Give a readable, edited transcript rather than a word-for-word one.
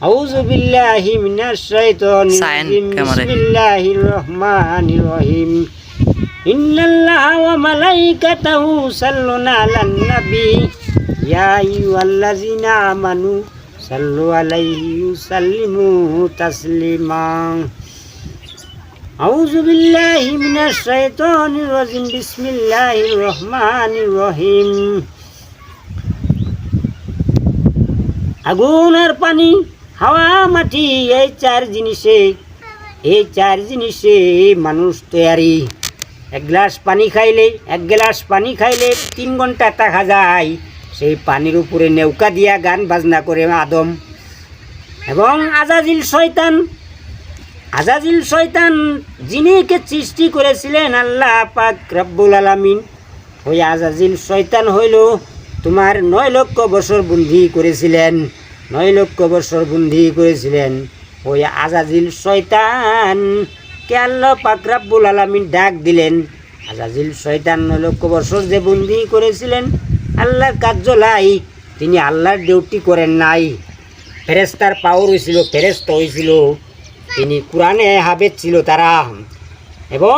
আউযু বিল্লাহি মিনাশ শাইতানির রাজিম বিসমিল্লাহির রহমানির রহিম ইন্নাল্লাহা ওয়া মালাইকাতাহু ইউসাল্লুনা আলান নবী ইয়া আইয়ুহাল্লাযিনা আমানু সাল্লু আলাইহি ওয়া সাল্লিমু তাসলিমা আউযু বিল্লাহি মিনাশ শাইতানির রাজিম বিসমিল্লাহির রহমানির রহিম আগুন আর পানি হাওয়া মাটি এই চার জিনিসে মানুষ তৈরি। এক গ্লাস পানি খাইলে 3 ঘন্টা থাকা যায়। সেই পানির উপরে নৌকা দিয়া গান বাজনা করে আদম এবং আজাজিল শয়তান যিনিকে সৃষ্টি করেছিলেন আল্লাহ পাক রব্বুল আলামিন। ওই আজাজিল শয়তান হইল তোমার 9 লক্ষ বছর বন্দী করেছিলেন। ওই আজাজিল শয়তান কে আল্লাহ পাক রব্বুল আলামিন ডাক দিলেন। আজাজিল শয়তান 9 লক্ষ বছর যে বন্দী করেছিলেন, আল্লাহর কার্য লাই, তিনি আল্লাহর ডিউটি করেন নাই। ফেরেশতার পাওয়ার হয়েছিল, ফেরেশতা হয়েছিল, তিনি কোরআনে হাফেজ ছিল তারা। এবং